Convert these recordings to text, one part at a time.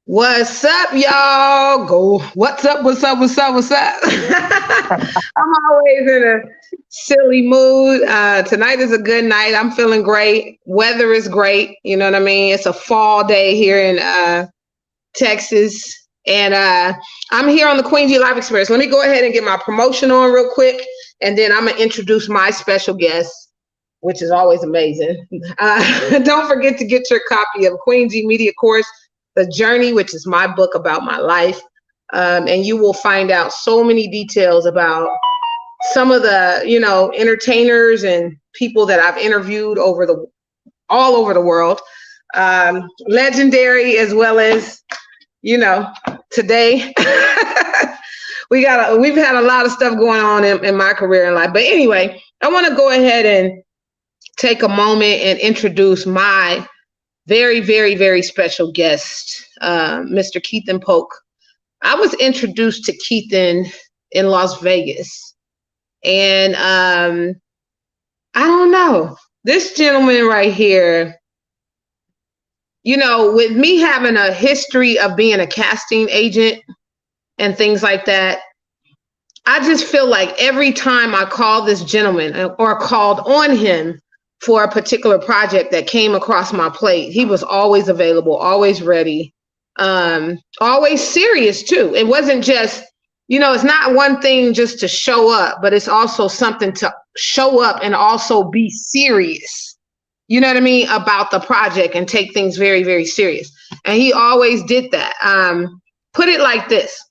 What's up, y'all? Go. What's up? What's up? What's up? What's up? I'm always in a silly mood. Tonight is a good night. I'm feeling great. Weather is great. You know what I mean? It's a fall day here in Texas. And I'm here on the Queen G Live Experience. Let me go ahead and get my promotion on real quick. And then I'm going to introduce my special guest, which is always amazing. Don't forget to get your copy of Queen G Media Course, The Journey, which is my book about my life. And you will find out so many details about some of the, entertainers and people that I've interviewed all over the world. Legendary as well as, today. We've had a lot of stuff going on in my career and life. But anyway, I want to go ahead and take a moment and introduce my very, very, very special guest, Mr. Keithen Polk. I was introduced to Keithen in Las Vegas. And I don't know, this gentleman right here, with me having a history of being a casting agent and things like that, I just feel like every time I call this gentleman or called on him for a particular project that came across my plate, he was always available, always ready, always serious too. It wasn't just, it's not one thing just to show up, but it's also something to show up and also be serious, you know what I mean, about the project and take things very, very serious. And he always did that. Put it like this.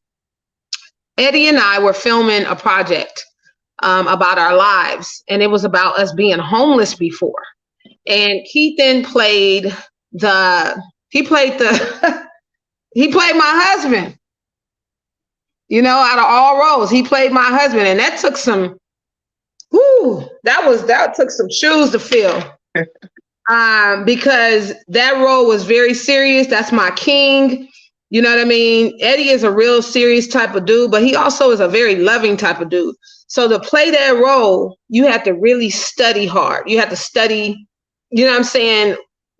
Eddie and I were filming a project about our lives, and it was about us being homeless before. And Keithen played he played my husband, out of all roles. He played my husband, and that took that took some shoes to fill. Because that role was very serious. That's my king. You know what I mean? Eddie is a real serious type of dude, but he also is a very loving type of dude. So to play that role, you have to really study hard. You have to study,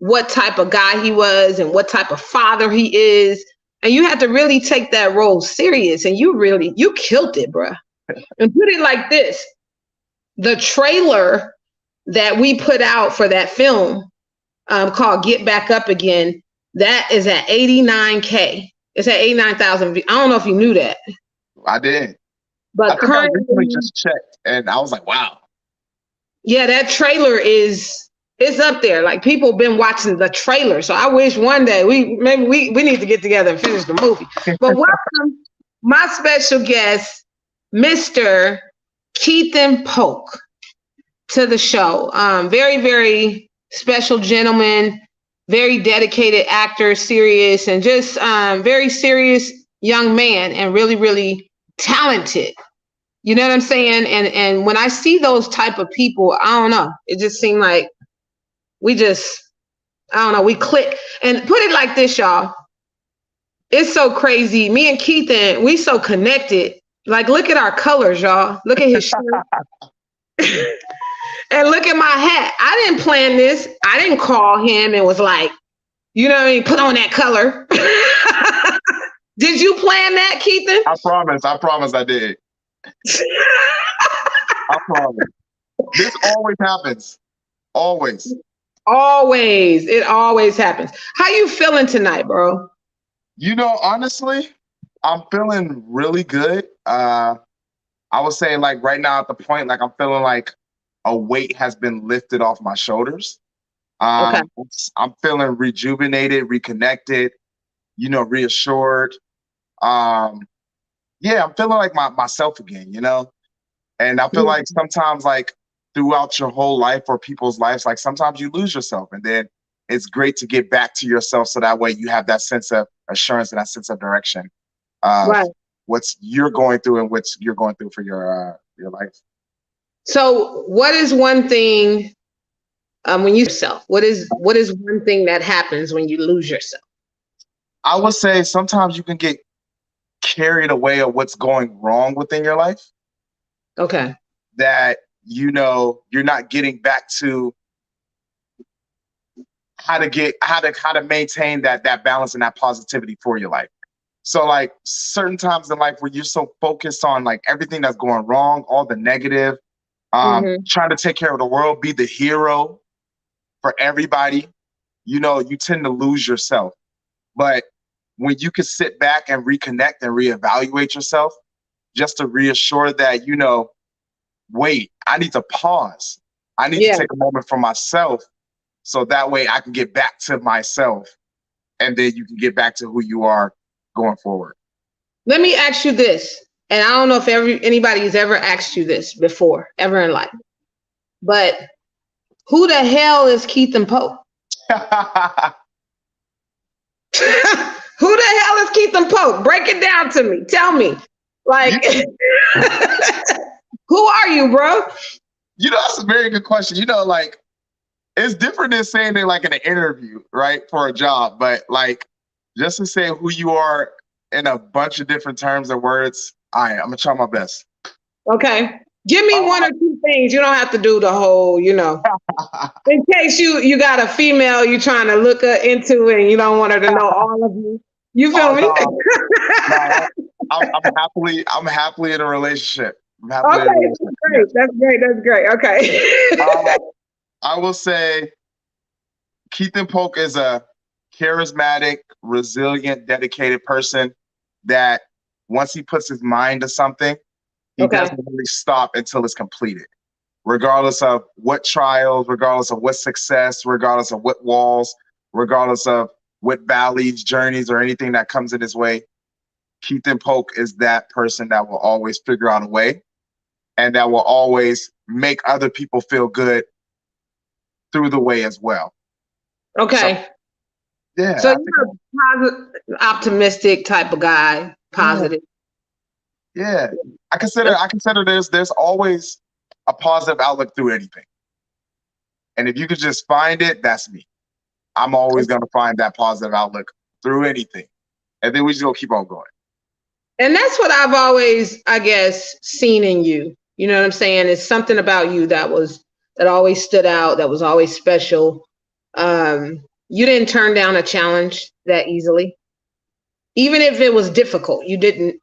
what type of guy he was and what type of father he is. And you have to really take that role serious. And you killed it, bruh. And put it like this. The trailer that we put out for that film called Get Back Up Again, that is at 89K. It's at 89,000. I don't know if you knew that. I did. But I think I recently just checked, and I was like, wow. Yeah, that trailer is up there. Like, people have been watching the trailer. So I wish one day we need to get together and finish the movie. But welcome, my special guest, Mr. Keithen Polk, to the show. Very, very special gentleman, very dedicated actor, serious, and just very serious young man, and really, really talented. You know what I'm saying? And when I see those type of people, I don't know. It just seemed like we click. And put it like this, y'all. It's so crazy. Me and Keithen, we so connected. Like, look at our colors, y'all. Look at his shirt. And look at my hat. I didn't plan this. I didn't call him and was like, you know what I mean, put on that color. Did you plan that, Keithen? I promise I did. I promise. This always happens. Always. Always. It always happens. How you feeling tonight, bro? Honestly, I'm feeling really good. I would say, like, right now at the point, like, I'm feeling like a weight has been lifted off my shoulders. Okay. I'm feeling rejuvenated, reconnected, reassured. Yeah, I'm feeling like myself again, And I feel like sometimes, like, throughout your whole life or people's lives, like, sometimes you lose yourself, and then it's great to get back to yourself, so that way you have that sense of assurance and that sense of direction. Right. What you're going through and what you're going through for your life. So what is one thing when you yourself? What is one thing that happens when you lose yourself? I would say sometimes you can get carried away of what's going wrong within your life. Okay. That, you're not getting back to how to maintain that balance and that positivity for your life. So like certain times in life where you're so focused on like everything that's going wrong, all the negative, trying to take care of the world, be the hero for everybody, you tend to lose yourself. But when you can sit back and reconnect and reevaluate yourself, just to reassure that, wait, I need to pause. I need to take a moment for myself so that way I can get back to myself and then you can get back to who you are going forward. Let me ask you this, and I don't know if anybody's ever asked you this before, ever in life, but who the hell is Keithen Polk? Who the hell is Keithen Polk? Break it down to me. Tell me. Like, who are you, bro? That's a very good question. Like, it's different than saying it like in an interview, right, for a job. But like, just to say who you are in a bunch of different terms and words, I'm gonna try my best. Okay. Give me one or two things. You don't have to do the whole, in case you got a female you're trying to look into and you don't want her to know all of you. You feel me? No, I'm happily in a relationship. Okay, that's great. Okay. I will say Keithen Polk is a charismatic, resilient, dedicated person that once he puts his mind to something, he doesn't really stop until it's completed. Regardless of what trials, regardless of what success, regardless of what walls, regardless of what valleys, journeys, or anything that comes in his way, Keithen Polk is that person that will always figure out a way and that will always make other people feel good through the way as well. Okay. So you're a positive, optimistic type of guy, positive. Yeah. I consider there's always a positive outlook through anything. And if you could just find it, that's me. I'm always going to find that positive outlook through anything. And then we just going to keep on going. And that's what I've always, I guess, seen in you. You know what I'm saying? It's something about you that always stood out, that was always special. You didn't turn down a challenge that easily. Even if it was difficult, you didn't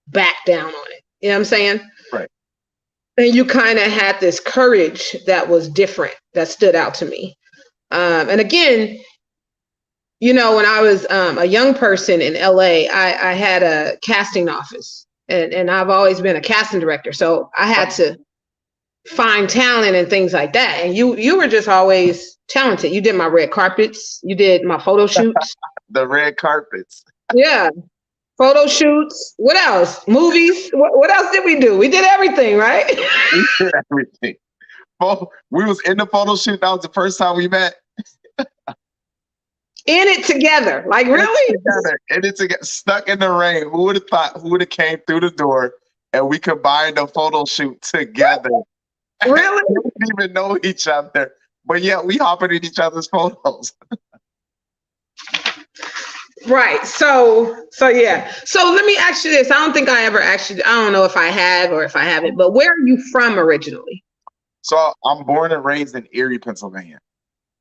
back down on it. You know what I'm saying? Right. And you kind of had this courage that was different, that stood out to me. And again, when I was a young person in LA, I had a casting office, and I've always been a casting director. So I had to find talent and things like that. And you were just always talented. You did my red carpets. You did my photo shoots. The red carpets. Yeah. Photo shoots. What else? Movies. What else did we do? We did everything, right? We did everything. We was in the photo shoot. That was the first time we met. In it together. Like, really? In it together. Stuck in the rain. Who would have thought? Who would have came through the door and we combined the photo shoot together? Really? We didn't even know each other. But yeah, we hopping in each other's photos. Right. So yeah. So let me ask you this. I don't think I ever asked you. I don't know if I have or if I haven't, but where are you from originally? So I'm born and raised in Erie, Pennsylvania.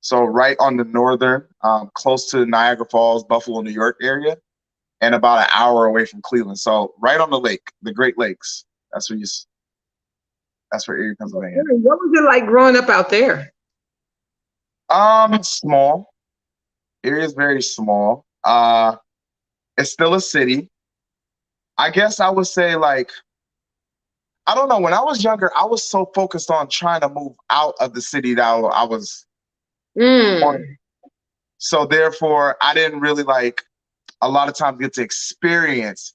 So right on the northern, close to Niagara Falls, Buffalo, New York area, and about an hour away from Cleveland. So right on the lake, the Great Lakes. That's where Erie, Pennsylvania. What was it like growing up out there? Small. Erie is very small. It's still a city. I guess I would say like, I don't know. When I was younger, I was so focused on trying to move out of the city that I was. So therefore, I didn't really a lot of times get to experience,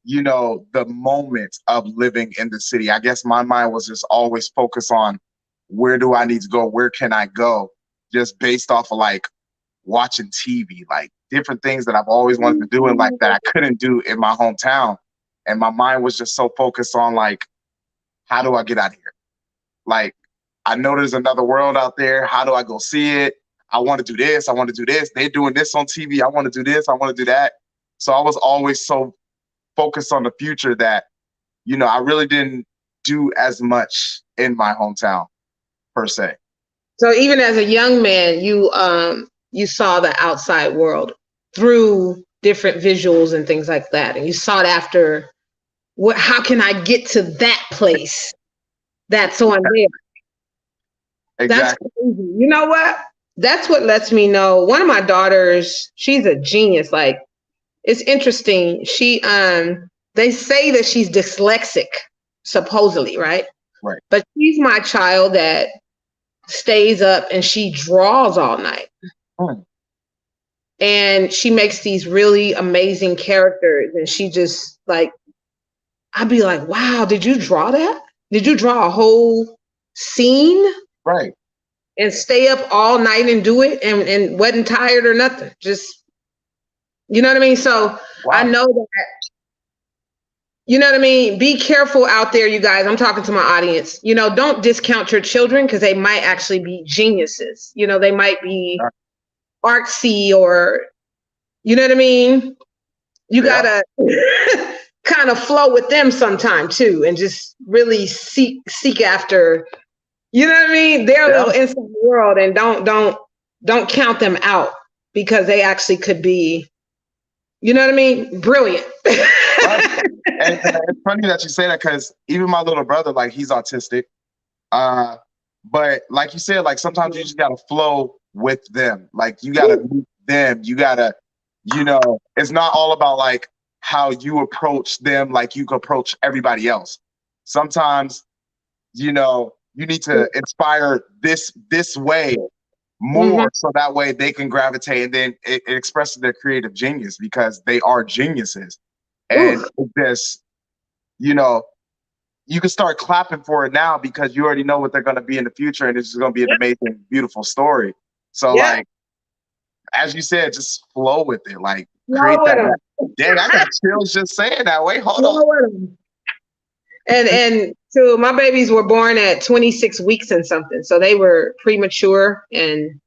the moment of living in the city. I guess my mind was just always focused on where do I need to go? Where can I go? Just based off of watching TV, different things that I've always wanted to do and that I couldn't do in my hometown. And my mind was just so focused on how do I get out of here? I know there's another world out there. How do I go see it? I want to do this. I want to do this. They're doing this on TV. I want to do this. I want to do that. So I was always so focused on the future that, I really didn't do as much in my hometown per se. So even as a young man, you saw the outside world through different visuals and things like that, and you sought after what? How can I get to that place that's on there? That's Exactly. crazy. You know what? That's what lets me know. One of my daughters, she's a genius. Like, it's interesting. They say that she's dyslexic, supposedly, right? Right. But she's my child that stays up and she draws all night. Hmm. And she makes these really amazing characters. And she just like, I'd be like, wow, did you draw that? Did you draw a whole scene Right. and stay up all night and do it and wasn't tired or nothing? Just, you know what I mean? So I Wow. know that, you know what I mean? Be careful out there, you guys. I'm talking to my audience. You know, don't discount your children because they might actually be geniuses. You know, they might be artsy or, you know what I mean? You Yeah. gotta kind of flow with them sometime too, and just really seek after, you know what I mean, their Yeah. little inside world, and don't count them out because they actually could be, you know what I mean, brilliant. Right. And it's funny that you say that because even my little brother, like he's autistic. But like you said, like sometimes you just gotta flow with them. Like you gotta meet them. You gotta, it's not all about like how you approach them, like you can approach everybody else. Sometimes, you need to inspire this way more so that way they can gravitate and then it expresses their creative genius because they are geniuses. And this, you can start clapping for it now because you already know what they're going to be in the future, and it's just going to be an amazing, beautiful story. So, like, as you said, just flow with it. Like, create that. Dang, I got chills just saying that. Wait, hold on. And so my babies were born at 26 weeks and something, so they were premature, and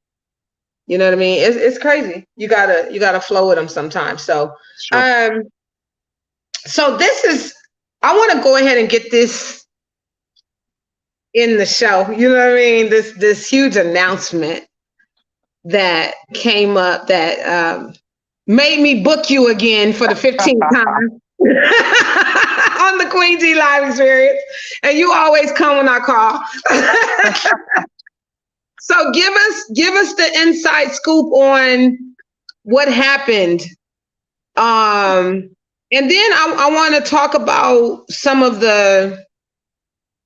you know what I mean. It's crazy. You gotta flow with them sometimes. So, Sure. So this is, I want to go ahead and get this in the show. You know what I mean? This huge announcement that came up that made me book you again for the 15th time on the Queen G Live Experience. And you always come when I call. So give us the inside scoop on what happened. And then I want to talk about some of the,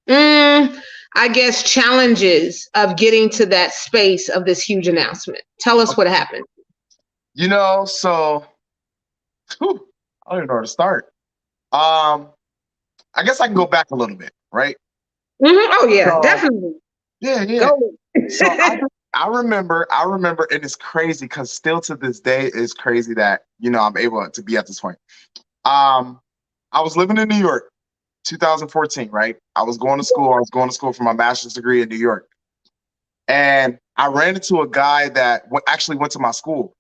I guess, challenges of getting to that space of this huge announcement. Tell us what happened. So I don't even know where to start. I guess I can go back a little bit, right? Mm-hmm. Oh yeah, definitely. Yeah. Go. So I remember, and it's crazy because still to this day, it's crazy that I'm able to be at this point. I was living in New York, 2014, right? I was going to school for my master's degree in New York, and I ran into a guy that actually went to my school,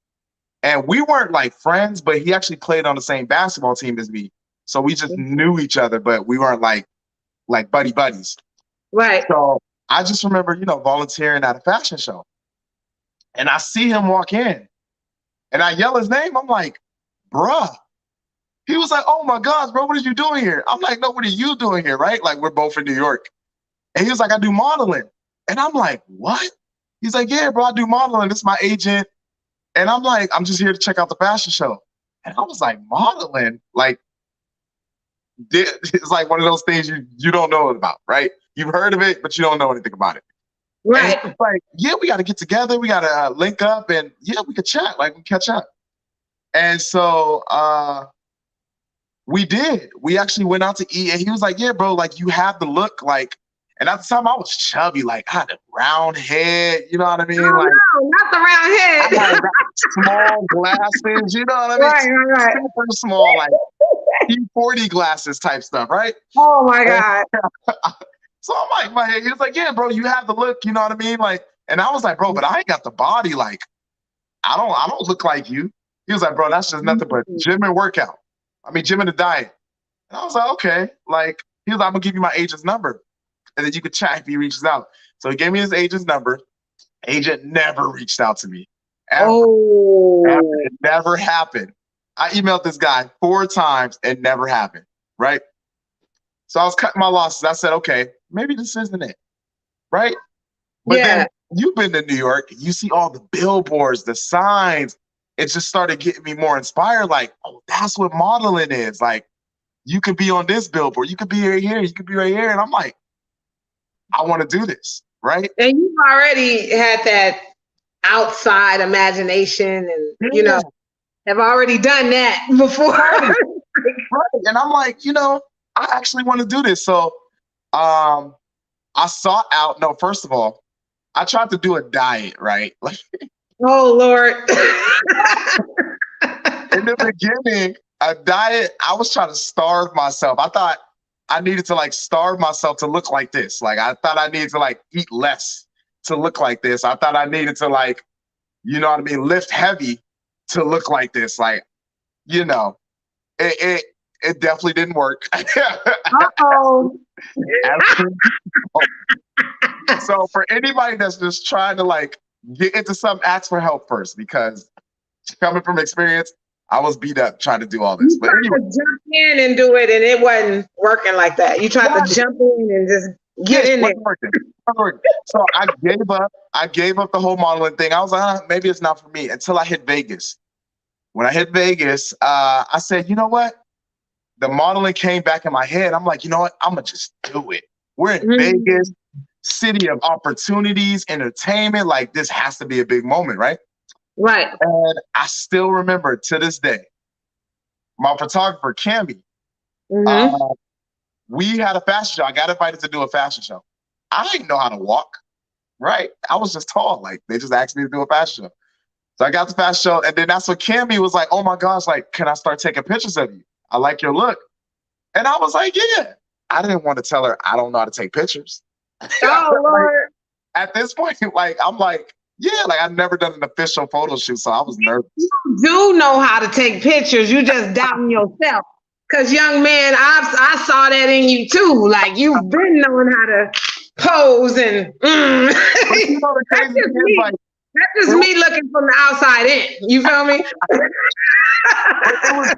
and we weren't like friends, but he actually played on the same basketball team as me, so we just knew each other, but we weren't like buddies. Right. So I just remember, volunteering at a fashion show. And I see him walk in. And I yell his name. I'm like, bruh. He was like, oh my gosh, bro, what are you doing here? I'm like, no, what are you doing here, right? Like, we're both in New York. And he was like, I do modeling. And I'm like, what? He's like, yeah, bro, I do modeling. This is my agent. And I'm like, I'm just here to check out the fashion show. And I was like, modeling? Like, it's like one of those things you don't know about, right? You've heard of it, but you don't know anything about it. Right. And it's like, yeah, we got to get together. We got to link up, and yeah, we could chat. Like, we catch up. And so we did. We actually went out to eat, and he was like, yeah, bro, like, you have the look, like. And at the time, I was chubby, like I had a round head, you know what I mean? Oh, like, no, not the round head. I had small glasses, you know what I mean? Right. Super small, like P40 glasses type stuff, right? Oh my God. So I'm like, he was like, yeah, bro, you have the look, you know what I mean? Like, and I was like, bro, but I ain't got the body. Like, I don't look like you. He was like, bro, that's just nothing but gym and workout. Gym and a diet. And I was like, okay. Like, he was like, I'm gonna give you my agent's number. And then you could chat if he reaches out. So he gave me his agent's number. Agent never reached out to me. Ever. Oh. Ever. It never happened. I emailed this guy 4 times and never happened. Right. So I was cutting my losses. I said, okay, maybe this isn't it. Right. But then you've been to New York, you see all the billboards, the signs. It just started getting me more inspired. Like, oh, that's what modeling is. Like, you could be on this billboard, you could be right here, you could be right here. And I'm like, I want to do this, right? And you've already had that outside imagination and, have already done that before. Right. And I'm like, I actually want to do this. So I sought out, no, first of all, I tried to do a diet, right? Like, oh, Lord. in the beginning, a diet, I was trying to starve myself. I thought I needed to like starve myself to look like this. Like, I thought I needed to like eat less to look like this. I thought I needed to like, lift heavy to look like this. Like, it definitely didn't work. Uh-oh. So for anybody that's just trying to like get into something, ask for help first, because coming from experience, I was beat up trying to do all this. You But tried anyway, to jump in and do it, and it wasn't working like that. You tried to jump in and just get in there. So I gave up. I gave up the whole modeling thing. I was like, maybe it's not for me, until I hit Vegas. When I hit Vegas, I said, you know what? The modeling came back in my head. I'm like, you know what? I'm going to just do it. We're in Vegas, city of opportunities, entertainment. Like, this has to be a big moment, right? Right. And I still remember to this day, my photographer, Cammy, we had a fashion show. I got invited to do a fashion show. I didn't know how to walk, right? I was just tall. Like, they just asked me to do a fashion show. So I got the fashion show. And then that's when Cammy was like, oh my gosh, like, can I start taking pictures of you? I like your look. And I was like, yeah. I didn't want to tell her I don't know how to take pictures. Oh, Lord. At this point, like, I'm like, yeah, like, I've never done an official photo shoot, so I was nervous. You do know how to take pictures. You just doubting yourself. Because, young man, I saw that in you, too. Like, you've been knowing how to pose and... That's just me looking from the outside in. You feel me?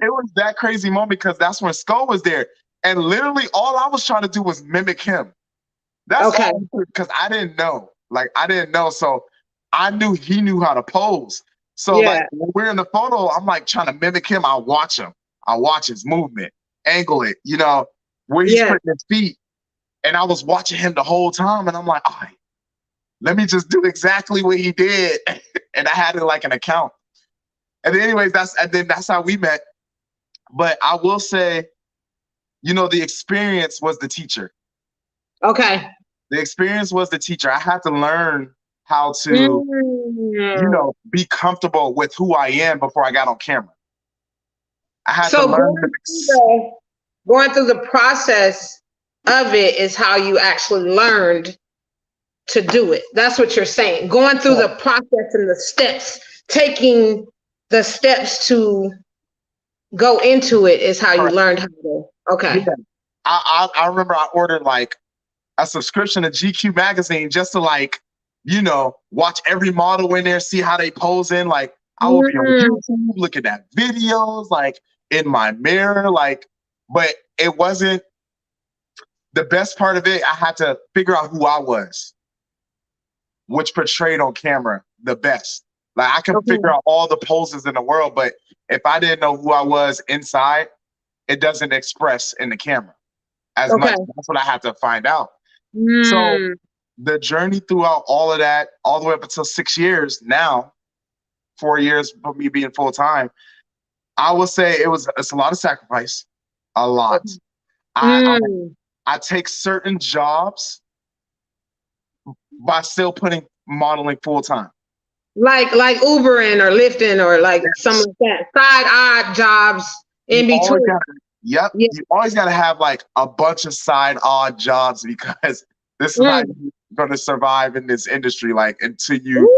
it was that crazy moment, because that's when Skull was there. And literally all I was trying to do was mimic him. That's okay. Because I didn't know. Like, I didn't know. So I knew he knew how to pose. So like, when we're in the photo, I'm like trying to mimic him. I watch him. I watch his movement, angle it, where he's putting his feet. And I was watching him the whole time. And I'm like, all right, let me just do exactly what he did. And I had it like an account. And then anyways, that's how we met. But I will say, the experience was the teacher. Okay. The experience was the teacher. I had to learn how to, be comfortable with who I am before I got on camera. I had to learn. Going through the process of it is how you actually learned to do it. That's what you're saying. Going through the process and the steps, taking the steps to go into it is how you learned how to. Okay. Yeah. I remember I ordered like a subscription to GQ magazine just to like, watch every model in there, see how they pose in. Like, I will be on YouTube looking at videos, like in my mirror, like, but it wasn't the best part of it. I had to figure out who I was, which portrayed on camera the best. Like, I can figure out all the poses in the world, but if I didn't know who I was inside, it doesn't express in the camera as much. That's what I had to find out. So the journey throughout all of that, all the way up until 6 years now, 4 years of me being full time, I will say it's a lot of sacrifice, a lot. I take certain jobs by still putting modeling full time. Like Ubering or Lyfting or like some of that side odd jobs in between. You always got to have like a bunch of side odd jobs, because this is how you're going to survive in this industry, like, until you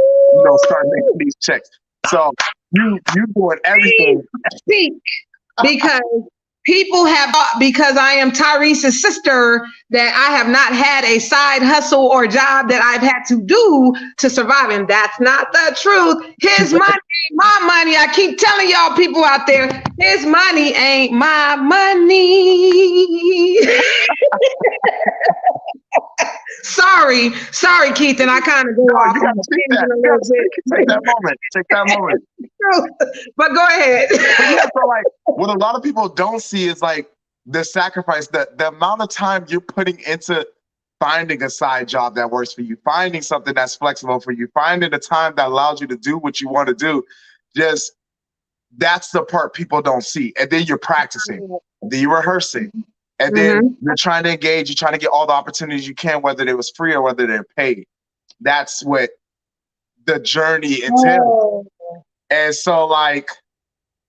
start making these checks. So you doing everything. Because People have thought because I am Tyrese's sister that I have not had a side hustle or job that I've had to do to survive. And that's not the truth. His money ain't my money. I keep telling y'all people out there, his money ain't my money. Sorry, Keithen. I kind of go off. You gotta take that. You gotta take that moment. Take that moment. But go ahead. But yeah, so like what a lot of people don't see is like the sacrifice, the amount of time you're putting into finding a side job that works for you, finding something that's flexible for you, finding the time that allows you to do what you want to do. Just that's the part people don't see. And then you're practicing, then you're rehearsing, and then you're trying to engage, you're trying to get all the opportunities you can, whether it was free or whether they're paid. That's what the journey entails. And so like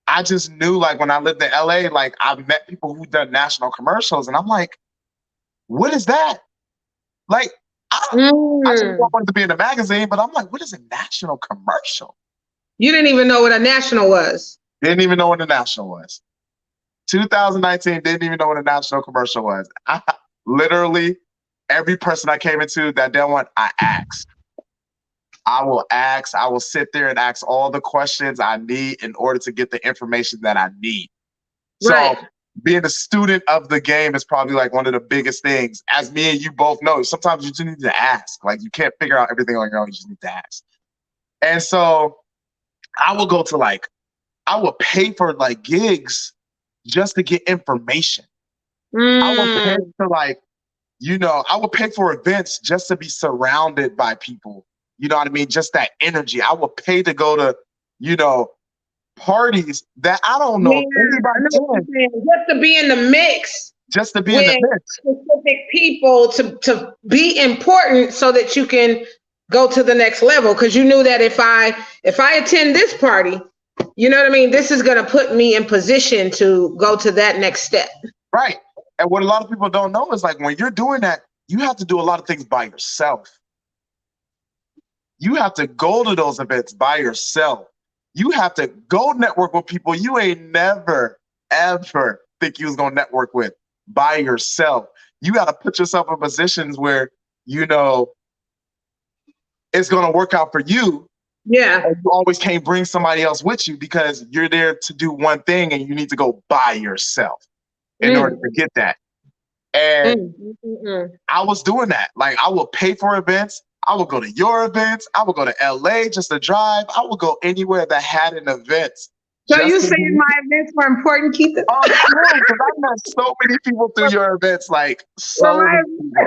I just knew, like, when I lived in LA, like, I met people who done national commercials, and I'm like, what is that? Like, I just wanted to be in a magazine, but I'm like, what is a national commercial? You didn't even know what a national was. Didn't even know what a national was. 2019, didn't even know what a national commercial was. Literally, every person I came into that didn't want, I asked. I will sit there and ask all the questions I need in order to get the information that I need. So being a student of the game is probably like one of the biggest things. As me and you both know, sometimes you just need to ask. Like, you can't figure out everything on your own, you just need to ask. And so I will go to like, I will pay for like gigs just to get information. I will pay for like, you know, I would pay for events just to be surrounded by people. You know what I mean? Just that energy. I would pay to go to, you know, parties that I don't know anybody in. Just to be in the mix. Just to be in the mix. Specific people to be important so that you can go to the next level. Because you knew that if I attend this party, you know what I mean? This is going to put me in position to go to that next step. Right. And what a lot of people don't know is like when you're doing that, you have to do a lot of things by yourself. You have to go to those events by yourself. You have to go network with people you ain't never, ever think you was going to network with by yourself. You got to put yourself in positions where, you know, it's going to work out for you. Yeah. And you always can't bring somebody else with you because you're there to do one thing and you need to go by yourself in order to get that. And I was doing that. Like, I will pay for events. I would go to your events. I would go to LA just to drive. I would go anywhere that had an event. So you saying my events were important, Keithen? Oh, sure, because I met so many people through your events. Like, so many people.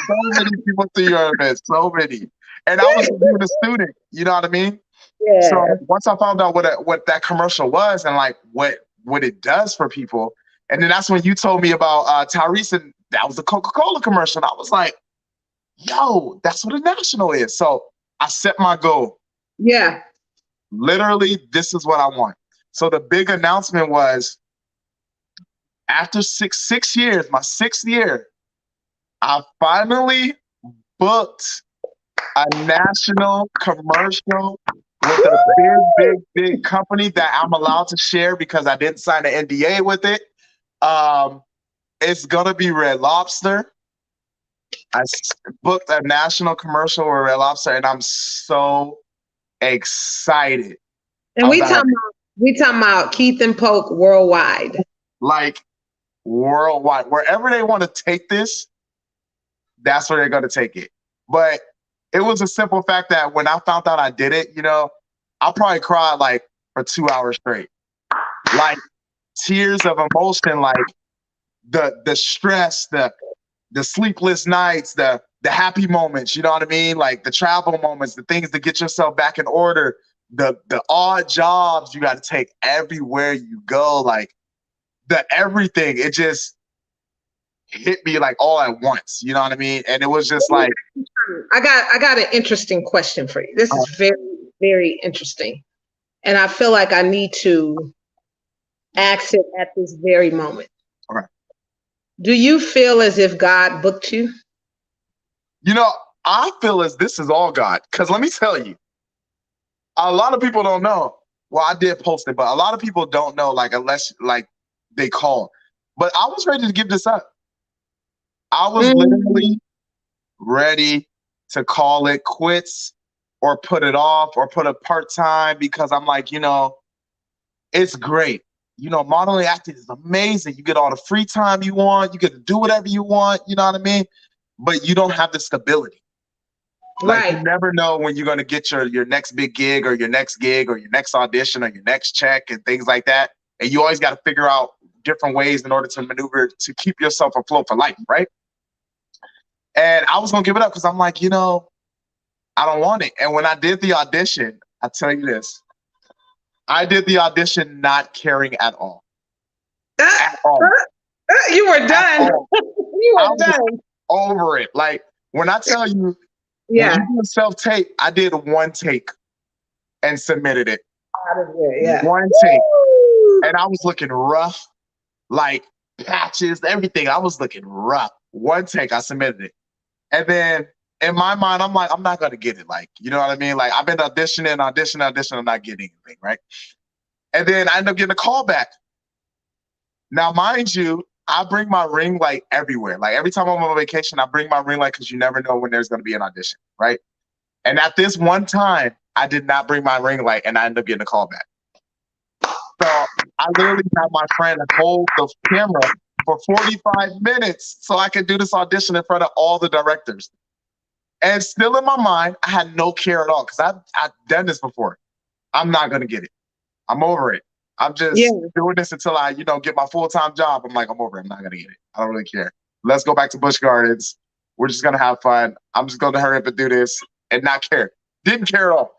So many people through your events. So many. And I was being a student. You know what I mean? Yeah. So once I found out what that commercial was and like what it does for people, and then that's when you told me about Tyrese, and that was the Coca-Cola commercial. And I was like, yo, that's what a national is. So I set my goal. Yeah. Literally, this is what I want. So the big announcement was after six years, my 6th year, I finally booked a national commercial with a big company that I'm allowed to share because I didn't sign an NDA with it. It's gonna be Red Lobster. I booked a national commercial with Red Lobster, and I'm so excited. And we talking about Keithen Polk worldwide. Like worldwide. Wherever they want to take this, that's where they're gonna take it. But it was a simple fact that when I found out I did it, you know, I probably cried like for 2 hours straight. Like tears of emotion, like the stress, the sleepless nights, the happy moments, you know what I mean? Like the travel moments, the things to get yourself back in order, the odd jobs you got to take everywhere you go, like the everything. It just hit me like all at once, you know what I mean? And it was just like, I got an interesting question for you. This is very, very interesting. And I feel like I need to ask it at this very moment. all right. Do you feel as if God booked you? You know, I feel as this is all God. Because let me tell you, a lot of people don't know. Well, I did post it, but a lot of people don't know, like, unless like they call. But I was ready to give this up. I was Mm. literally ready to call it quits or put it off or put a part-time because I'm like, it's great. Modeling acting is amazing. You get all the free time you want. You get to do whatever you want. You know what I mean? But you don't have the stability. Like, you Right. never know when you're going to get your next big gig or your next gig or your next audition or your next check and things like that. And you always got to figure out different ways in order to maneuver to keep yourself afloat for life, right? And I was going to give it up because I'm like, I don't want it. And when I did the audition, I tell you this, I did the audition not caring at all. At all. You were done. You I were was done. over it. Like, when I tell you, Yeah. when you do self-tape, I did one take and submitted it. Yeah. One take. And I was looking rough, like patches, everything. I was looking rough. One take, I submitted it. And then in my mind, I'm like, I'm not going to get it. Like, you know what I mean? Like, I've been auditioning, I'm not getting anything, right? And then I end up getting a call back. Now, mind you, I bring my ring light everywhere. Like, every time I'm on vacation, I bring my ring light because you never know when there's going to be an audition, right? And at this one time, I did not bring my ring light, and I ended up getting a call back. So I literally had my friend hold the camera for 45 minutes so I could do this audition in front of all the directors. And still in my mind, I had no care at all because I've done this before. I'm not going to get it. I'm over it. I'm just doing this until I, get my full-time job. I'm like, I'm over it. I'm not going to get it. I don't really care. Let's go back to Busch Gardens. We're just going to have fun. I'm just going to hurry up and do this and not care. Didn't care at all.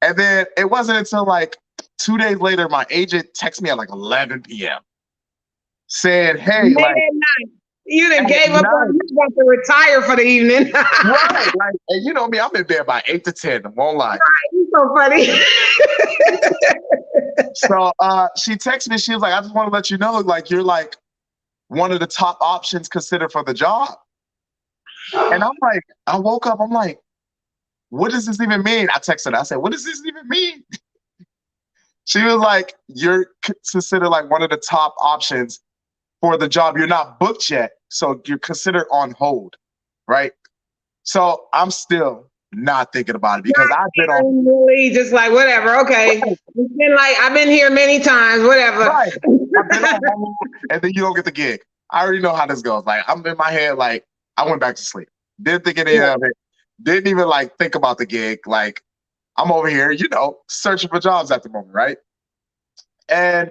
And then it wasn't until like 2 days later, my agent texted me at like 11 p.m. saying, hey, late at night. You done gave up on you about to retire for the evening. Right. Like, and you know me, I'm in bed by 8 to 10. I won't lie. Right. You're so funny. So she texted me. She was like, I just want to let you know, like, you're like one of the top options considered for the job. And I'm like, I woke up, I'm like, what does this even mean? I texted her. I said, what does this even mean? She was like, you're considered like one of the top options for the job. You're not booked yet, so you're considered on hold, right? So I'm still not thinking about it because I've been on. Really, just like whatever. Okay, it's been like I've been here many times. Whatever. Right. I've been on hold, and then you don't get the gig. I already know how this goes. Like, I'm in my head, like, I went back to sleep. Didn't think any of it. Didn't even like think about the gig. Like, I'm over here, searching for jobs at the moment, right? And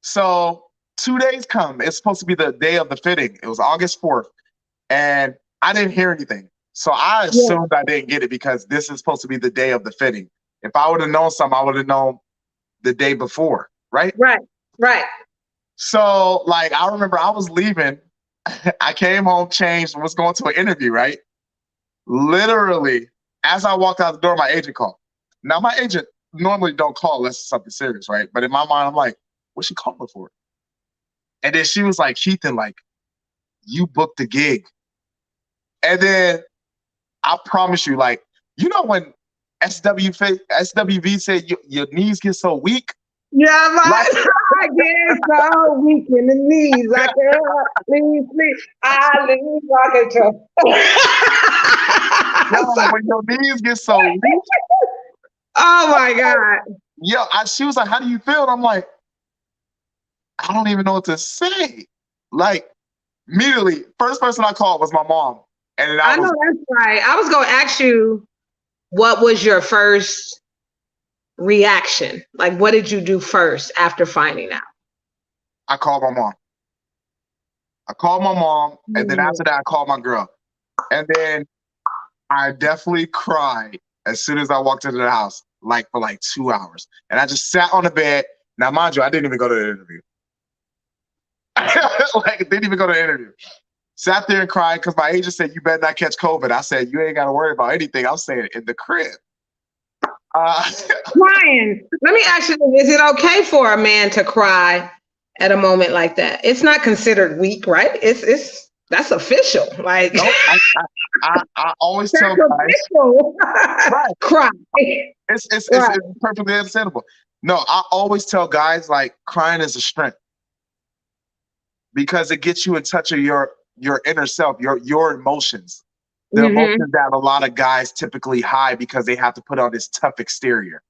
so 2 days come. It's supposed to be the day of the fitting. It was August 4th. And I didn't hear anything. So I assumed I didn't get it because this is supposed to be the day of the fitting. If I would have known something, I would have known the day before, right? Right. So, like, I remember I was leaving. I came home, changed, and was going to an interview, right? Literally, as I walked out the door, my agent called. Now, my agent normally don't call unless it's something serious, right? But in my mind, I'm like, what's she calling for? And then she was like, Keithen, like, you booked the gig. And then I promise you, like, when SWV said your knees get so weak? Yeah, I get so weak in the knees. I can't sleep. I lose rocket control. When your knees get so weak. Oh my God. She was like, how do you feel? And I'm like, I don't even know what to say. Like, immediately, first person I called was my mom. And I know that's right. I was going to ask you, what was your first reaction? Like, what did you do first after finding out? I called my mom. And then after that, I called my girl. And then I definitely cried as soon as I walked into the house, like for like 2 hours. And I just sat on the bed. Now, mind you, I didn't even go to the interview. Didn't even go to the interview. Sat there and cried because my agent said, you better not catch COVID. I said, you ain't got to worry about anything. I'm saying in the crib. Crying. Let me ask you, is it okay for a man to cry at a moment like that? It's not considered weak, right? It's that's official. Like, no, I always tell guys, right. Cry. It's perfectly understandable. No, I always tell guys like crying is a strength because it gets you in touch with your inner self, your emotions, the Mm-hmm. emotions that a lot of guys typically hide because they have to put on this tough exterior.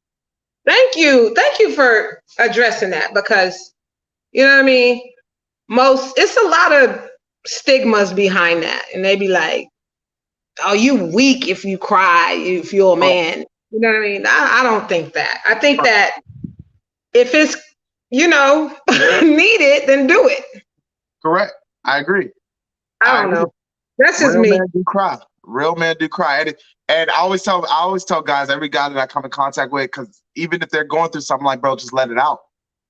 Thank you for addressing that because you know what I mean. It's a lot of stigmas behind that, and they be like, "Oh, you weak if you cry, if you're a Correct. man." You know what I mean? I don't think that. I think that if it's needed, then do it. Correct. I agree. I I don't agree. know. That's just Real me. men do cry. Real men do cry. And I always tell guys, every guy that I come in contact with, because even if they're going through something, like, bro, just let it out.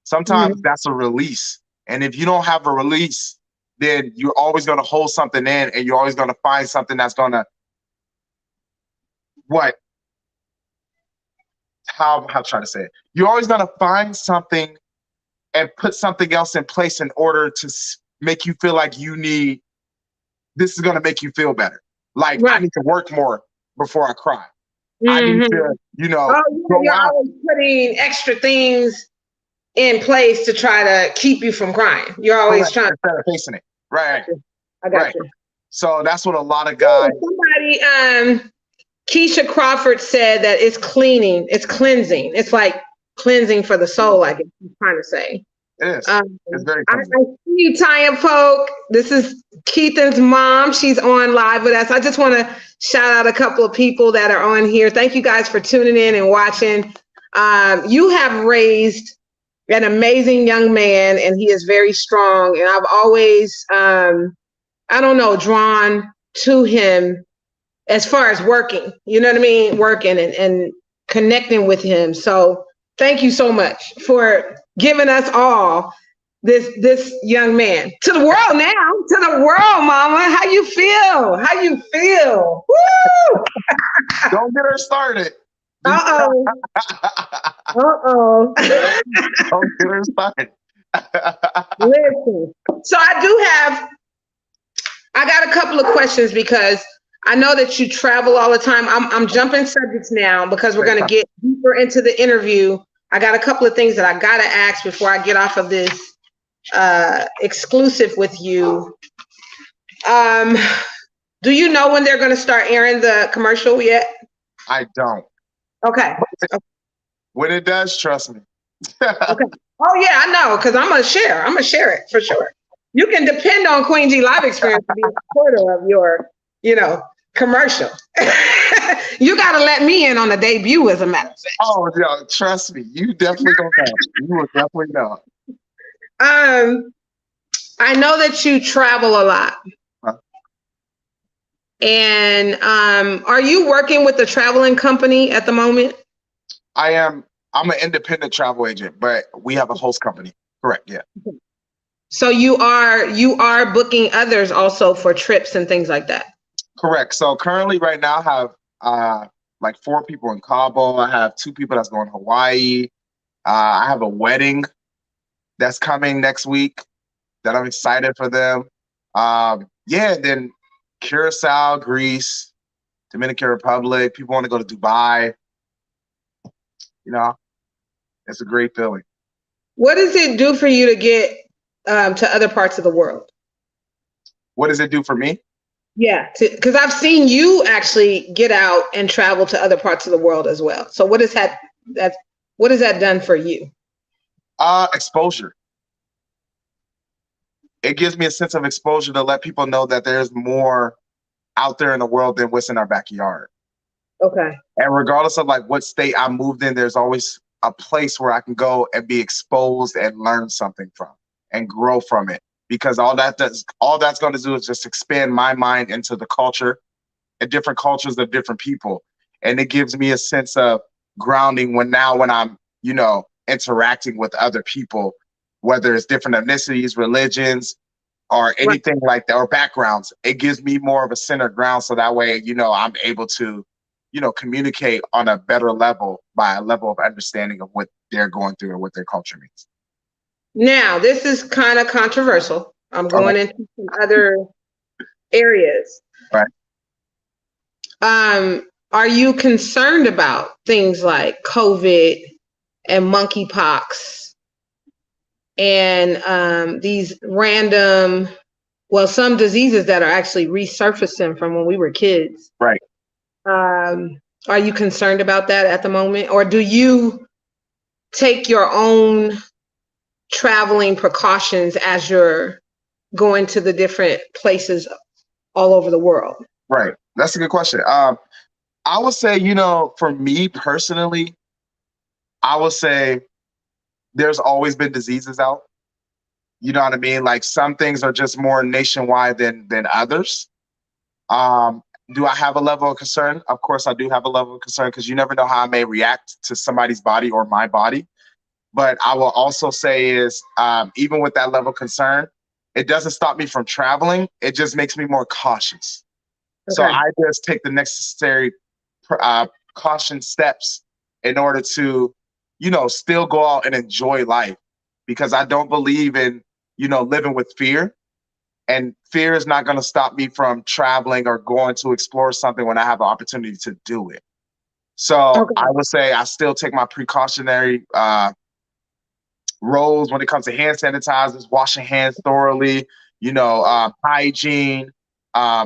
Sometimes Mhm. that's a release. And if you don't have a release, then you're always going to hold something in, and you're always going to find something that's going to what how try to say it. You're always going to find something and put something else in place in order to make you feel like this is going to make you feel better. Like, I Right. need to work more before I cry. I need Hmm. to, Oh, go you're out. always putting extra things in place to try to keep you from crying. You're always Correct. trying. Instead of facing it. Right. I got Right. you. So that's what a lot of guys. Somebody, Keisha Crawford said that it's cleaning, it's cleansing. It's like cleansing for the soul, I guess I'm trying to say. It is. Um, It's very I cleansing. see you, Tanya Polk. This is Keithen's mom. She's on live with us. I just want to shout out a couple of people that are on here. Thank you guys for tuning in and watching. You have raised an amazing young man, and he is very strong. And I've always, I don't know, drawn to him as far as working, you know what I mean? Working and connecting with him. So thank you so much for giving us all this young man to the world now, to the world, mama. How you feel? How you feel? Woo! Don't get her started. Uh-oh. Uh-oh. Don't get her started. Listen. So I got a couple of questions because I know that you travel all the time. I'm jumping subjects now because we're going to get deeper into the interview. I got a couple of things that I got to ask before I get off of this exclusive with you. Um, do you know when they're going to start airing the commercial yet? I don't. Okay. When it does, trust me. Okay. Oh yeah, I know because I'm gonna share. I'm gonna share it for sure. You can depend on Queen G Live Experience to be a supporter of your, commercial. You got to let me in on the debut, as a matter of fact. Oh, yeah, trust me. You definitely don't know. You will definitely know. I know that you travel a lot. Huh? And are you working with a traveling company at the moment? I'm an independent travel agent, but we have a host company. Correct. Yeah. So you are booking others also for trips and things like that. Correct. So currently, right now, I have like 4 people in Cabo. I have 2 people that's going to Hawaii. I have a wedding that's coming next week that I'm excited for them. Yeah, then Curacao, Greece, Dominican Republic. People want to go to Dubai. It's a great feeling. What does it do for you to get to other parts of the world? What does it do for me? Yeah, because I've seen you actually get out and travel to other parts of the world as well. So what has that done for you? Exposure. It gives me a sense of exposure to let people know that there's more out there in the world than what's in our backyard. Okay. And regardless of like what state I moved in, there's always a place where I can go and be exposed and learn something from and grow from it. Because all that's going to do is just expand my mind into the culture and different cultures of different people. And it gives me a sense of grounding when I'm, interacting with other people, whether it's different ethnicities, religions, or Right. anything like that, or backgrounds. It gives me more of a center ground. So that way, I'm able to, communicate on a better level by a level of understanding of what they're going through and what their culture means. Now, this is kind of controversial. I'm Okay. going into some other areas. Right. Are you concerned about things like COVID and monkeypox and these random, well, some diseases that are actually resurfacing from when we were kids. Right. Are you concerned about that at the moment? Or do you take your own traveling precautions as you're going to the different places all over the world? Right. That's a good question. I would say, for me personally, I would say there's always been diseases out. You know what I mean? Like some things are just more nationwide than others. Do I have a level of concern? Of course, I do have a level of concern because you never know how I may react to somebody's body or my body. But I will also say is even with that level of concern, it doesn't stop me from traveling. It just makes me more cautious. Okay. So I just take the necessary caution steps in order to, still go out and enjoy life, because I don't believe in, living with fear. And fear is not going to stop me from traveling or going to explore something when I have an opportunity to do it. So I would say I still take my precautionary roles when it comes to hand sanitizers, washing hands thoroughly, hygiene,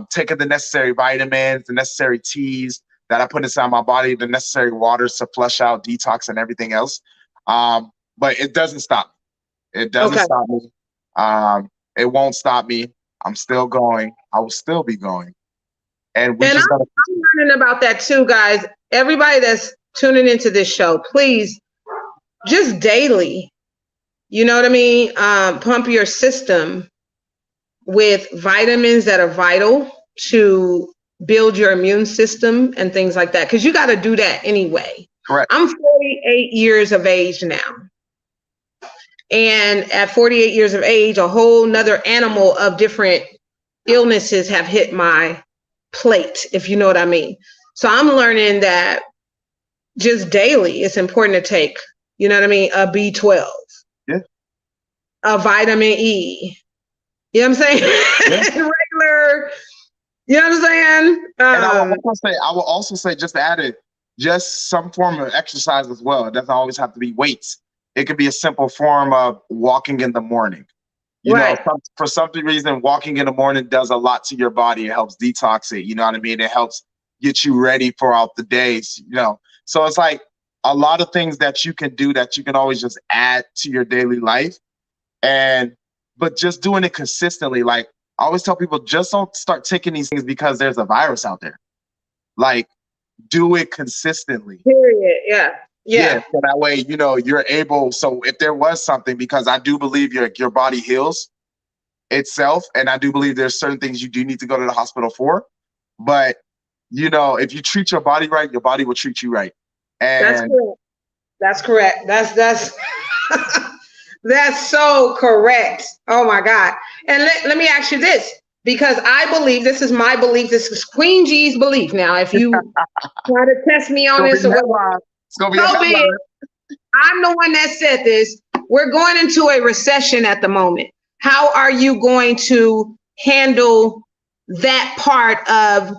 taking the necessary vitamins, the necessary teas that I put inside my body, the necessary waters to flush out, detox, and everything else. But it doesn't stop me. It doesn't stop me. It won't stop me. I'm still going. I will still be going. And I'm learning about that too, guys. Everybody that's tuning into this show, please, just daily, you know what I mean? Pump your system with vitamins that are vital to build your immune system and things like that, because you got to do that anyway. Correct. I'm 48 years of age now. And at 48 years of age, a whole nother animal of different illnesses have hit my plate, if you know what I mean. So I'm learning that just daily, it's important to take, you know what I mean, a B12, a vitamin E. You know what I'm saying? Yeah. Regular, you know what I'm saying? And I will also say, just to add it, just some form of exercise as well. It doesn't always have to be weights. It could be a simple form of walking in the morning. For some reason, walking in the morning does a lot to your body. It helps detox it. You know what I mean? It helps get you ready throughout the days, So it's like a lot of things that you can do that you can always just add to your daily life. But just doing it consistently. Like I always tell people, just don't start taking these things because there's a virus out there. Like do it consistently. Period. Yeah. So that way, you're able. So if there was something, because I do believe your body heals itself, and I do believe there's certain things you do need to go to the hospital for. But if you treat your body right, your body will treat you right. And that's correct. That's that's so correct. Oh my God. And let me ask you this, because I believe, this is my belief, this is Queen G's belief. Now, if you try to test me on this, it's gonna be a headline. I'm the one that said this. We're going into a recession at the moment. How are you going to handle that part of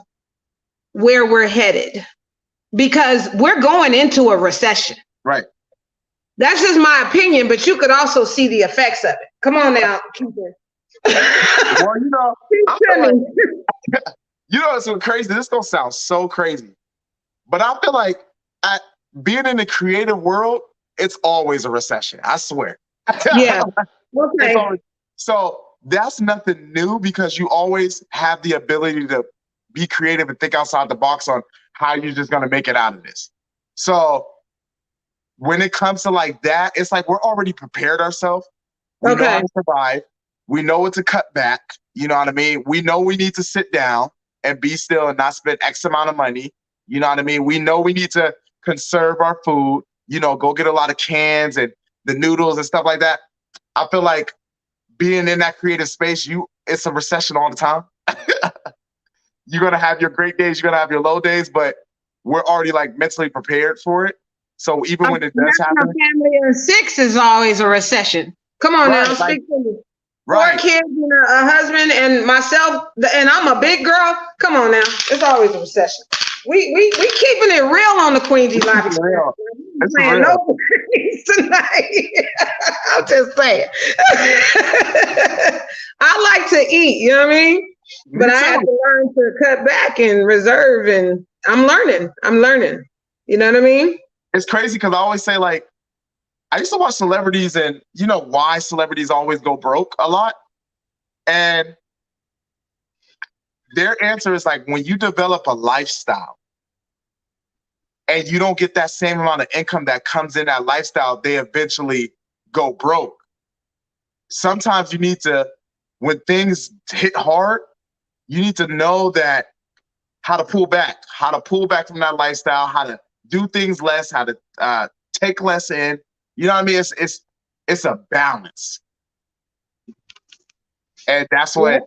where we're headed? Because we're going into a recession. Right. That's just my opinion, but you could also see the effects of it. Come on now, Keithen. Well, it's so crazy. This don't sound so crazy, but I feel like being in the creative world, it's always a recession. I swear. Yeah. Okay. So that's nothing new, because you always have the ability to be creative and think outside the box on how you're just going to make it out of this. So when it comes to like that, it's like we're already prepared ourselves. We know how to survive. We know what to cut back. You know what I mean? We know we need to sit down and be still and not spend X amount of money. You know what I mean? We know we need to conserve our food, go get a lot of cans and the noodles and stuff like that. I feel like being in that creative space, it's a recession all the time. You're going to have your great days. You're going to have your low days, but we're already like mentally prepared for it. So even when it does happen. A family of 6 is always a recession. Come on now, speak to me. Right. 4 kids and a husband and myself, and I'm a big girl. Come on now. It's always a recession. We keeping it real on the Queen G Live. It's real. It's Man, real. no tonight. I'm just saying. I like to eat, you know what I mean? Me But I had too. to learn to cut back and reserve, and I'm learning. I'm learning. You know what I mean? It's crazy because I always say, like, I used to watch celebrities, and you know why celebrities always go broke a lot? And their answer is like, when you develop a lifestyle and you don't get that same amount of income that comes in that lifestyle, they eventually go broke. Sometimes you need to, when things hit hard, you need to know that how to pull back from that lifestyle, how to do things less, how to take less in. You know what I mean? It's a balance, and that's what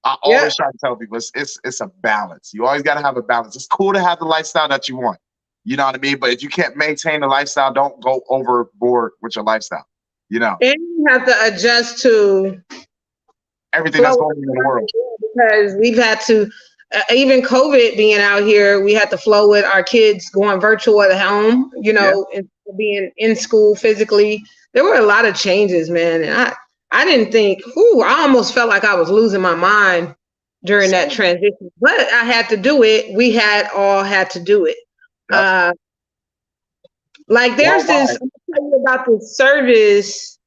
I always try to tell people. It's a balance. You always got to have a balance. It's cool to have the lifestyle that you want. You know what I mean? But if you can't maintain the lifestyle, don't go overboard with your lifestyle. You know, And you have to adjust to everything that's going on in the world. Because we've had to, even COVID being out here, we had to flow with our kids going virtual at home, you know, and being in school physically. There were a lot of changes, man. And I didn't think, I almost felt like I was losing my mind during that transition, but I had to do it. We all had to do it. Like there's this, I'm telling you about this service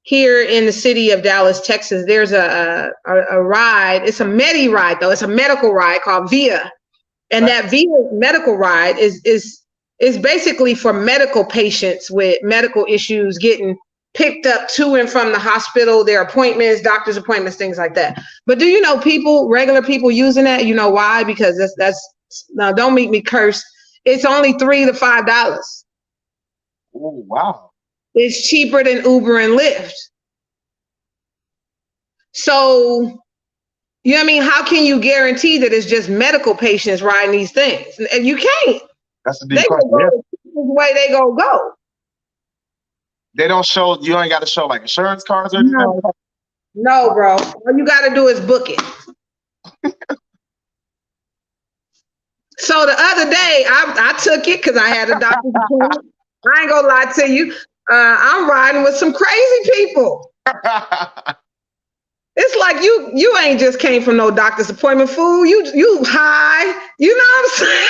here in the city of Dallas, Texas. There's a ride. It's a Medi ride though. It's a medical ride called Via. And that Via medical ride is basically for medical patients with medical issues getting picked up to and from the hospital, their appointments, doctor's appointments, things like that. But do you know regular people using that? You know why? Because that's now don't make me curse. It's only $3 to $5. Oh, wow. It's cheaper than Uber and Lyft. So, you know what I mean? How can you guarantee that it's just medical patients riding these things? And you can't. That's the deep question. The way they go. They don't show, you ain't got to show like insurance cards or anything? No, bro. All you got to do is book it. So the other day, I took it because I had a doctor's appointment. I ain't gonna lie to you. I'm riding with some crazy people. It's like you ain't just came from no doctor's appointment, fool. You high. You know what I'm saying?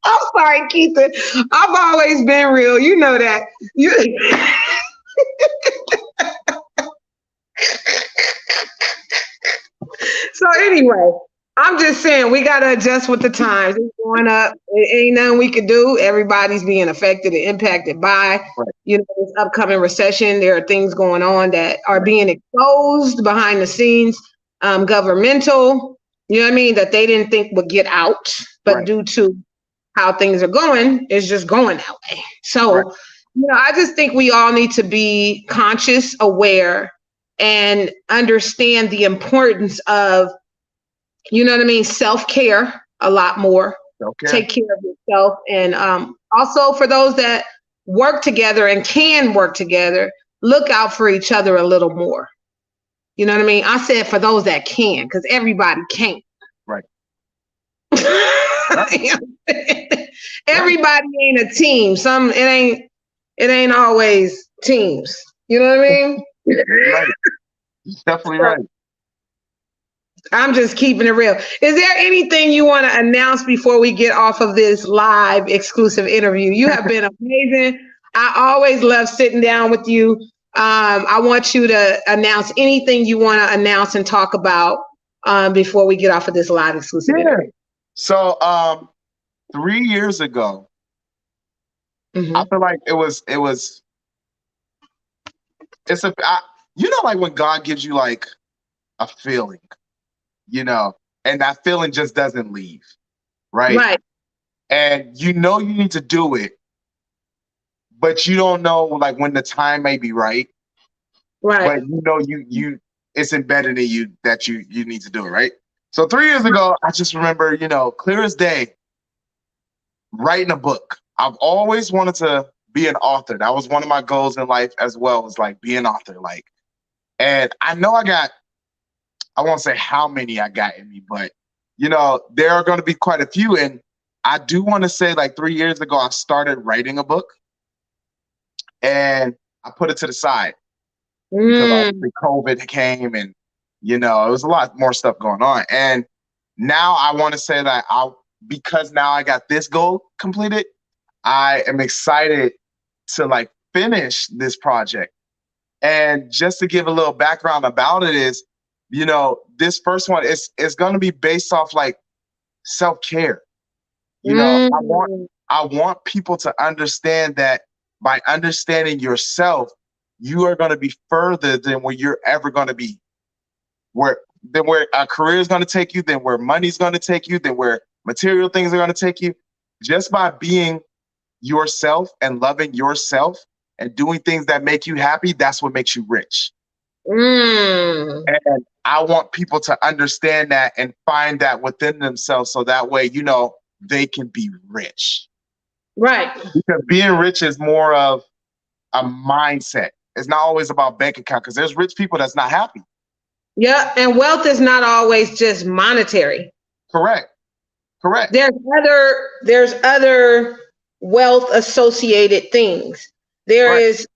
I'm sorry, Keithen. I've always been real. You know that. So anyway, I'm just saying we got to adjust with the times. It's going up. It ain't nothing we can do. Everybody's being affected and impacted by, this upcoming recession. There are things going on that are being exposed behind the scenes, governmental, you know what I mean, that they didn't think would get out, but due to how things are going, it's just going that way. So, I just think we all need to be conscious, aware, and understand the importance of, you know what I mean, self-care a lot more. Take care of yourself. And also for those that work together and can work together, look out for each other a little more. You know what I mean? I said for those that can, because everybody can't. Right. Everybody ain't a team. It ain't always teams. You know what I mean? Right. Definitely right. I'm just keeping it real. Is there anything you want to announce before we get off of this live exclusive interview? You have been amazing. I always love sitting down with you. I want you to announce anything you want to announce and talk about before we get off of this live exclusive interview. So 3 years ago, I feel like like when God gives you like a feeling, and that feeling just doesn't leave, right? And you need to do it, but you don't know like when the time may be right. But you it's embedded in you that you need to do it, right? So 3 years ago, I just remember, clear as day, writing a book. I've always wanted to be an author. That was one of my goals in life as well, was like be an author. And I know I won't say how many I got in me, but there are going to be quite a few. And I do want to say, like 3 years ago, I started writing a book, and I put it to the side because obviously COVID came, and it was a lot more stuff going on. And now I want to say that because now I got this goal completed, I am excited to like finish this project. And just to give a little background about it is, this first one is going to be based off like self-care. I want people to understand that by understanding yourself, you are going to be further than where you're ever going to be. Where a career is going to take you, then where money's going to take you, then where material things are going to take you. Just by being yourself and loving yourself and doing things that make you happy, that's what makes you rich. And I want people to understand that and find that within themselves, so that way, they can be rich. Right. Because being rich is more of a mindset. It's not always about bank account, because there's rich people that's not happy. Yeah, and wealth is not always just monetary. Correct. There's other wealth associated things. There is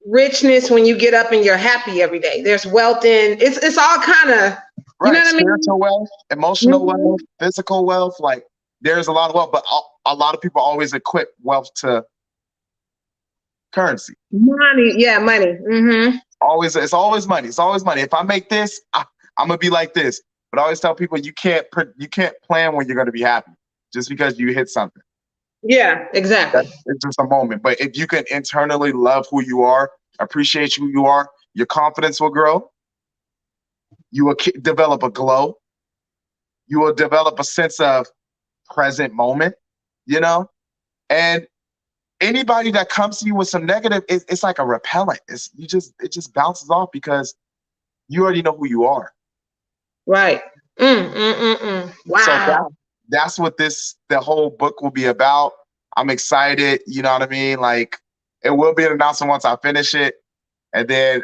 richness when you get up and you're happy every day. There's wealth in it's all kind of you know what I mean? Spiritual wealth, emotional wealth, physical wealth. Like there's a lot of wealth, but a lot of people always equate wealth to currency. Money. It's always money. It's always money. If I make this, I'm gonna be like this. But I always tell people you can't plan when you're gonna be happy just because you hit something. Yeah, exactly. It's just a moment. But if you can internally love who you are, appreciate who you are, your confidence will grow. You will develop a glow. You will develop a sense of present moment, and anybody that comes to you with some negative, it's like a repellent. It just bounces off because you already know who you are. Right. Wow. So that's what the whole book will be about. I'm excited. You know what I mean? Like it will be an announcement once I finish it. And then,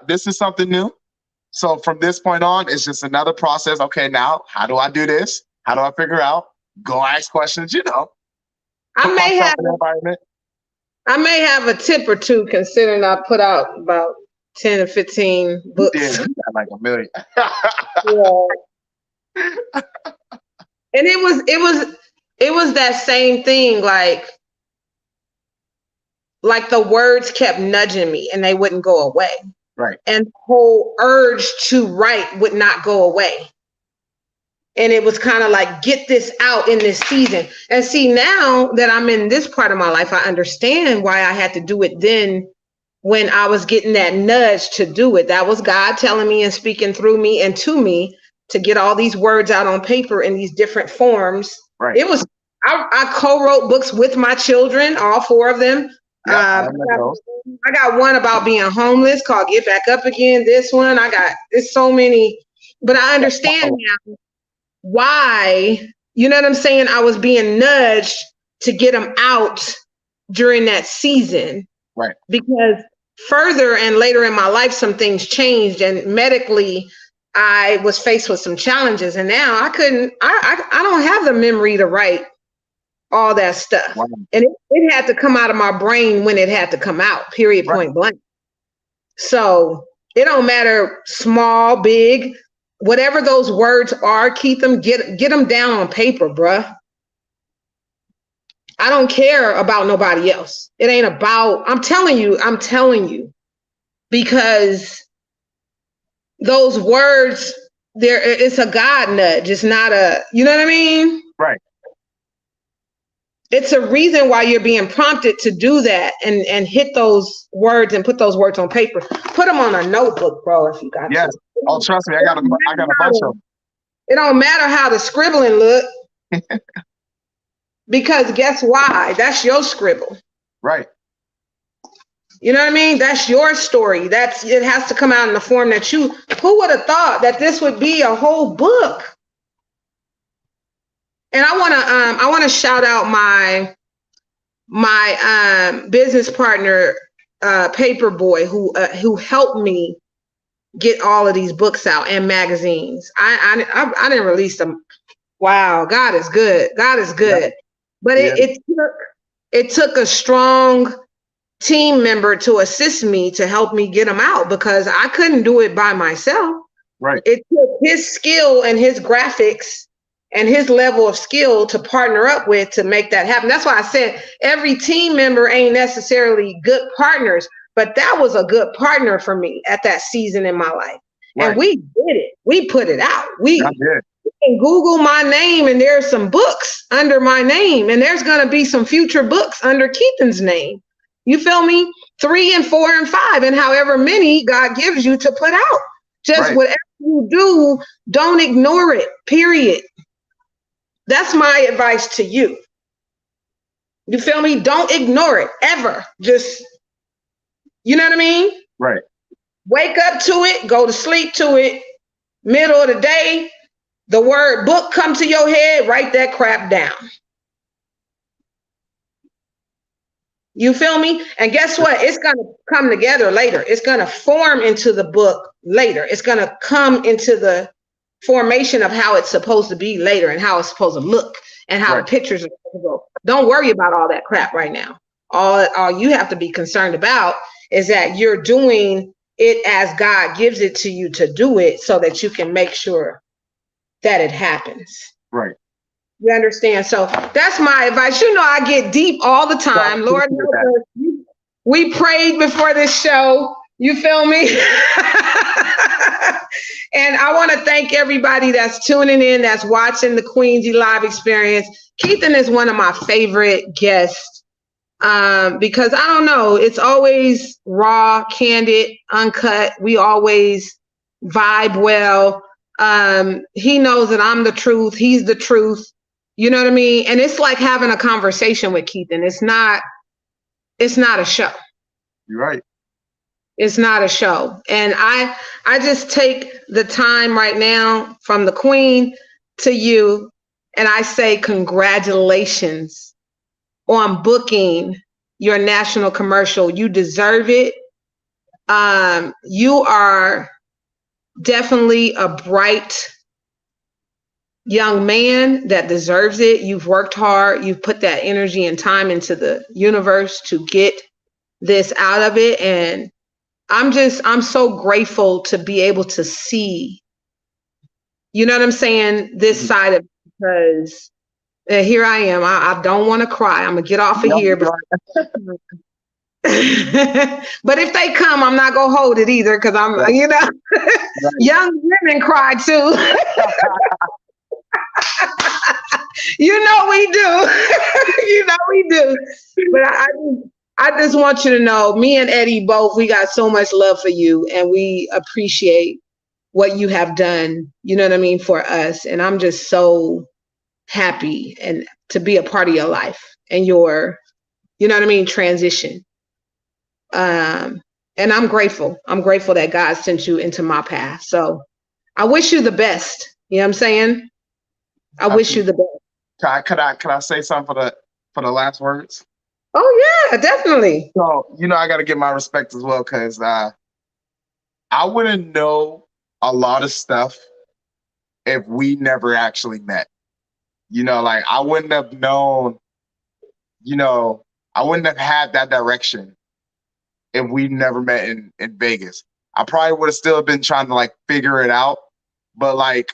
this is something new. So from this point on, it's just another process. Okay, now how do I do this? How do I figure out? Go ask questions, I may have a tip or two, considering I put out about 10 or 15 books. Yeah, you got like 1 million. And it was that same thing, like the words kept nudging me and they wouldn't go away. Right. And the whole urge to write would not go away. And it was kind of like, get this out in this season. And see, now that I'm in this part of my life, I understand why I had to do it then when I was getting that nudge to do it. That was God telling me and speaking through me and to me to get all these words out on paper in these different forms. Right. It was, I co-wrote books with my children, all 4 of them. I got one about being homeless called Get Back Up Again. This one, it's so many, but I understand now why, you know what I'm saying? I was being nudged to get them out during that season. Right. Because further and later in my life, some things changed, and medically I was faced with some challenges, and now I don't have the memory to write all that stuff. Wow. And it had to come out of my brain when it had to come out, period, point blank. So it don't matter, small, big, whatever those words are, Keithen, get them down on paper, bruh. I don't care about nobody else. It ain't about, I'm telling you, because those words, it's a God nudge. It's not you know what I mean? Right. It's a reason why you're being prompted to do that and hit those words and put those words on paper. Put them on a notebook, bro, if you got to. Oh, trust me, I got a bunch of them. It don't matter how the scribbling look. Because guess why? That's your scribble. Right. You know what I mean? That's your story. It has to come out in the form that who would have thought that this would be a whole book? And I want to shout out my business partner, Paperboy, who helped me get all of these books out and magazines. I didn't release them. Wow, God is good. God is good. But Yeah. it took a strong team member to assist me to help me get them out because I couldn't do it by myself. Right. It took his skill and his graphics and his level of skill to partner up with to make that happen. That's why I said every team member ain't necessarily good partners, but that was a good partner for me at that season in my life. Right. And we did it. We put it out. I did. Can Google my name and there's some books under my name and there's going to be some future books under Keithen's name. You feel me? 3 and 4 and 5 and however many God gives you to put out. Just whatever you do, don't ignore it, period. That's my advice to you. You feel me? Don't ignore it ever. Just, you know what I mean? Right. Wake up to it, go to sleep to it, middle of the day, the word book come to your head, write that crap down. You feel me? And guess what? It's going to come together later. It's going to form into the book later. It's going to come into the formation of how it's supposed to be later and how it's supposed to look and how the pictures are supposed to go. Don't worry about all that crap right now. All you have to be concerned about is that you're doing it as God gives it to you to do it so that you can make sure that it happens. Right. You understand? So that's my advice. You know, I get deep all the time. Lord knows us. We prayed before this show. You feel me? And I want to thank everybody that's tuning in, that's watching the Queensy Live Experience. Keithen is one of my favorite guests because I don't know, it's always raw, candid, uncut. We always vibe well. He knows that I'm the truth. He's the truth. You know what I mean? And it's like having a conversation with Keithen. It's not a show. You're right. It's not a show. And I just take the time right now from the Queen to you, and I say congratulations on booking your national commercial. You deserve it. You are definitely a bright young man that deserves it. You've worked hard. You've put that energy and time into the universe to get this out of it. And I'm so grateful to be able to see, you know what I'm saying, this side of it, because here I am. I don't want to cry. I'm going to get off of here. But if they come, I'm not going to hold it either because I'm, you know, young women cry too. You know we do. You know we do. But I just want you to know, me and Eddie both, we got so much love for you and we appreciate what you have done, you know what I mean, for us. And I'm just so happy and to be a part of your life and your, you know what I mean, transition. And I'm grateful. I'm grateful that God sent you into my path. So I wish you the best. You know what I'm saying? I wish you the best. Could I say something for the last words? Oh yeah, definitely. So, you know, I got to give my respect as well, because I wouldn't know a lot of stuff if we never actually met. You know, like I wouldn't have known, you know, I wouldn't have had that direction if we never met in Vegas. I probably would have still been trying to like figure it out, but like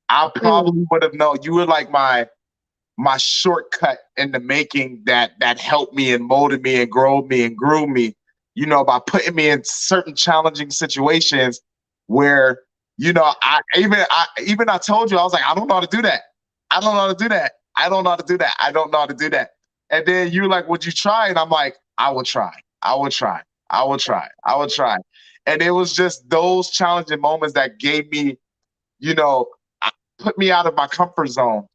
I probably would have known. You were like my shortcut in the making that helped me and molded me and grew me, you know, by putting me in certain challenging situations where, you know, I told you, I was like, I don't know how to do that. I don't know how to do that. I don't know how to do that. I don't know how to do that. And then you're like, would you try? And I'm like, I will try. I will try. I will try. I will try. And it was just those challenging moments that gave me, you know, put me out of my comfort zone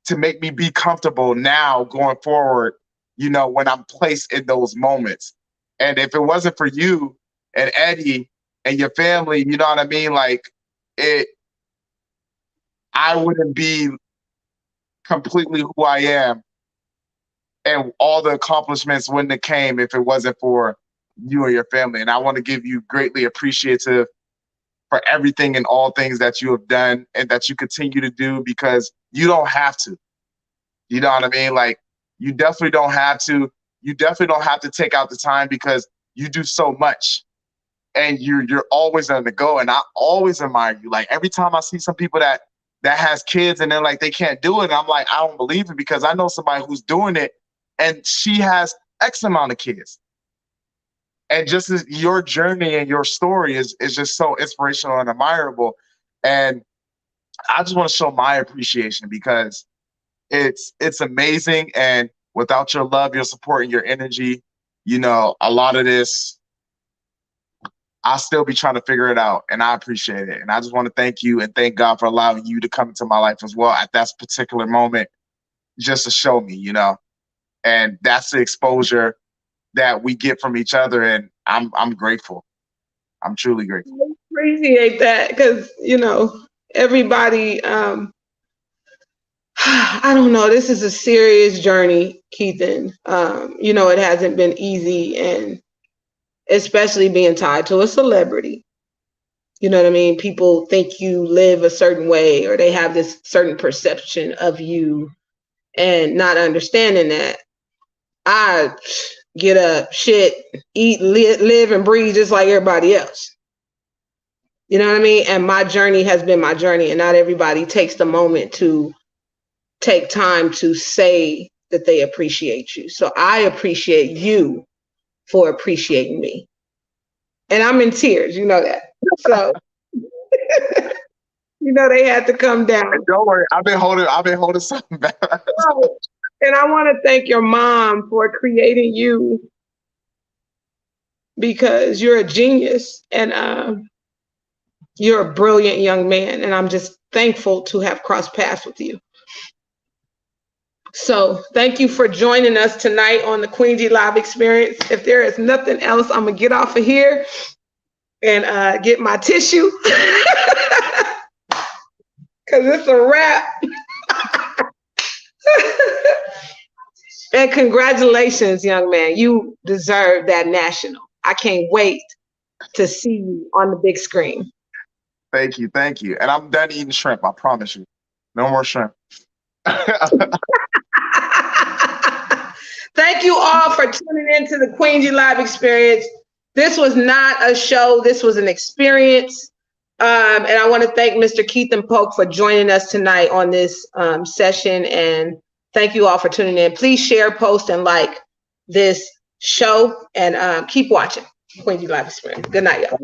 to make me be comfortable now going forward, you know, when I'm placed in those moments. And if it wasn't for you and Eddie and your family, you know what I mean? Like I wouldn't be completely who I am, and all the accomplishments wouldn't have came if it wasn't for you and your family. And I want to give you greatly appreciative for everything and all things that you have done and that you continue to do, because you don't have to. You know what I mean? Like, you definitely don't have to. You definitely don't have to take out the time, because you do so much and you're always on the go. And I always admire you. Like, every time I see some people that has kids and they're like, they can't do it, I'm like, I don't believe it, because I know somebody who's doing it and she has X amount of kids. And just as your journey and your story is just so inspirational and admirable. And I just want to show my appreciation, because it's amazing. And without your love, your support, and your energy, you know, a lot of this, I'll still be trying to figure it out. And I appreciate it. And I just want to thank you and thank God for allowing you to come into my life as well at that particular moment, just to show me, you know. And that's the exposure that we get from each other. And I'm grateful. I'm truly grateful. I appreciate that, because, you know, everybody, I don't know, this is a serious journey, Keithen. You know, it hasn't been easy, and especially being tied to a celebrity. You know what I mean? People think you live a certain way, or they have this certain perception of you, and not understanding that I get up, shit, eat, live and breathe just like everybody else. You know what I mean? And my journey has been my journey, and not everybody takes the moment to take time to say that they appreciate you. So I appreciate you for appreciating me. And I'm in tears, you know that. So you know they had to come down. Don't worry, I've been holding something back. And I want to thank your mom for creating you, because you're a genius, and you're a brilliant young man. And I'm just thankful to have crossed paths with you. So thank you for joining us tonight on the Queen G Live Experience. If there is nothing else, I'm going to get off of here and get my tissue, because it's a wrap. And congratulations, young man. You deserve that national. I can't wait to see you on the big screen. Thank you. And I'm done eating shrimp, I promise you. No more shrimp. Thank you all for tuning in to the Queen G Live Experience. This was not a show. This was an experience. And I want to thank Mr. Keithen Polk for joining us tonight on this session. And thank you all for tuning in. Please share, post, and like this show. And keep watching Queen G Live Experience. Good night, y'all.